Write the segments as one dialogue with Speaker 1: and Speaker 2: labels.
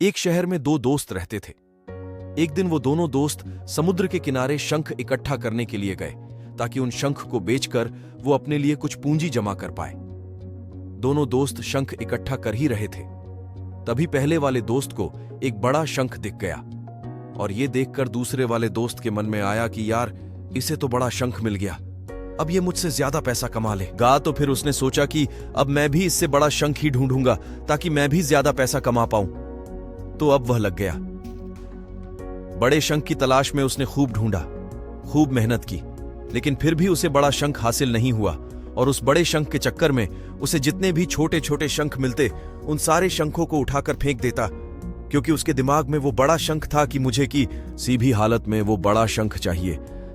Speaker 1: एक शहर में दो दोस्त रहते थे। एक दिन वो दोनों दोस्त समुद्र के किनारे शंख इकट्ठा करने के लिए गए ताकि उन शंख को बेचकर वो अपने लिए कुछ पूंजी जमा कर पाए। दोनों दोस्त शंख इकट्ठा कर ही रहे थे, तभी पहले वाले दोस्त को एक बड़ा शंख दिख गया और ये देखकर दूसरे वाले दोस्त के मन में आया कि यार, इसे तो बड़ा शंख मिल गया, अब ये मुझसे ज्यादा पैसा कमा लेगा। तो फिर उसने सोचा कि अब मैं भी इससे बड़ा शंख ही ढूंढूंगा ताकि मैं भी ज्यादा पैसा कमा पाऊं। तो अब वह लग गया। बड़े शंख की तलाश में उसने खूब ढूंढा, खूब मेहनत की, लेकिन फिर भी उसे बड़ा शंख हासिल नहीं हुआ और उस बड़े शंख के चक्कर में उसे जितने भी छोटे छोटे शंख मिलते उन सारे शंखों को उठाकर फेंक देता, क्योंकि उसके दिमाग में वो बड़ा शंख था कि मुझे किसी भी हालत में वो बड़ा शंख चाहिए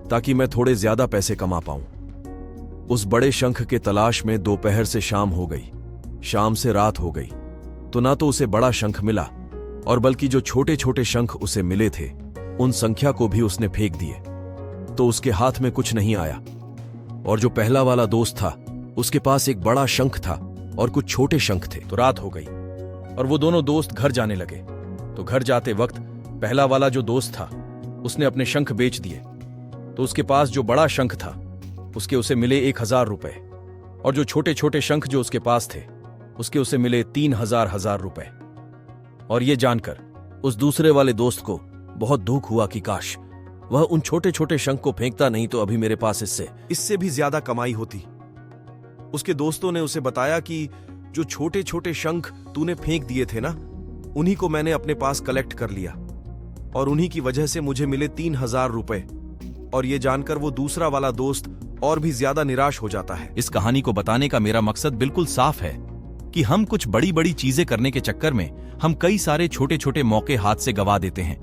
Speaker 1: ताकि मैं थोड़े ज्यादा पैसे कमा पाऊं। उस बड़े शंख के तलाश में दोपहर से शाम हो गई, शाम से रात हो गई, तो ना तो उसे बड़ा शंख मिला और बल्कि जो छोटे छोटे शंख उसे मिले थे उन संख्या को भी उसने फेंक दिए, तो उसके हाथ में कुछ नहीं आया। और जो पहला वाला दोस्त था उसके पास एक बड़ा शंख था और कुछ छोटे शंख थे। तो रात हो गई और वो दोनों दोस्त घर जाने लगे। तो घर जाते वक्त पहला वाला जो दोस्त था उसने अपने शंख बेच दिए, तो उसके पास जो बड़ा शंख था उसके उसे मिले 1000 रुपए और जो छोटे छोटे शंख जो उसके पास थे उसके उसे मिले 3000 रुपए। और ये जानकर उस दूसरे वाले दोस्त को बहुत दुख हुआ कि काश वह उन छोटे छोटे शंख को फेंकता, नहीं तो अभी मेरे पास इससे भी ज्यादा कमाई होती। उसके दोस्तों ने उसे बताया कि जो छोटे छोटे शंख तूने फेंक दिए थे ना, उन्हीं को मैंने अपने पास कलेक्ट कर लिया और उन्हीं की वजह से मुझे मिले 3000 रुपए। और ये जानकर वो दूसरा वाला दोस्त और भी ज्यादा निराश हो जाता है।
Speaker 2: इस कहानी को बताने का मेरा मकसद बिल्कुल साफ है कि हम कुछ बड़ी बड़ी चीजें करने के चक्कर में हम कई सारे छोटे छोटे मौके हाथ से गवा देते हैं।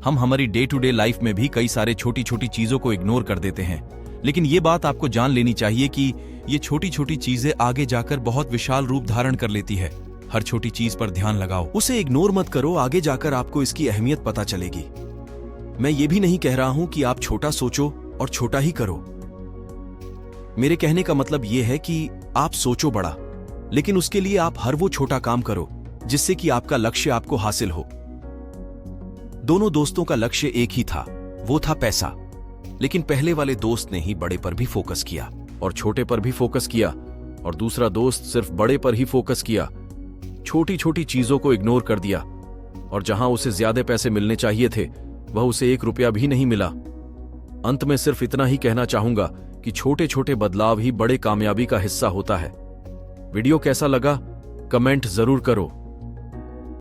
Speaker 2: हम हमारी डे टू डे लाइफ में भी कई सारे छोटी छोटी चीजों को इग्नोर कर देते हैं, लेकिन ये बात आपको जान लेनी चाहिए कि ये छोटी छोटी चीजें आगे जाकर बहुत विशाल रूप धारण कर लेती है। हर छोटी चीज पर ध्यान लगाओ,
Speaker 1: उसे इग्नोर मत करो, आगे जाकर आपको इसकी अहमियत पता चलेगी। मैं ये भी नहीं कह रहा हूं कि आप छोटा सोचो और छोटा ही करो। मेरे कहने का मतलब यह है कि आप सोचो बड़ा, लेकिन उसके लिए आप हर वो छोटा काम करो जिससे कि आपका लक्ष्य आपको हासिल हो। दोनों दोस्तों का लक्ष्य एक ही था, वो था पैसा। लेकिन पहले वाले दोस्त ने ही बड़े पर भी फोकस किया और छोटे पर भी फोकस किया, और दूसरा दोस्त सिर्फ बड़े पर ही फोकस किया, छोटी छोटी चीजों को इग्नोर कर दिया। और जहां उसे ज्यादा पैसे मिलने चाहिए थे वह उसे 1 रुपया भी नहीं मिला। अंत में सिर्फ इतना ही कहना चाहूंगा कि छोटे छोटे बदलाव ही बड़े कामयाबी का हिस्सा होता है। वीडियो कैसा लगा कमेंट जरूर करो।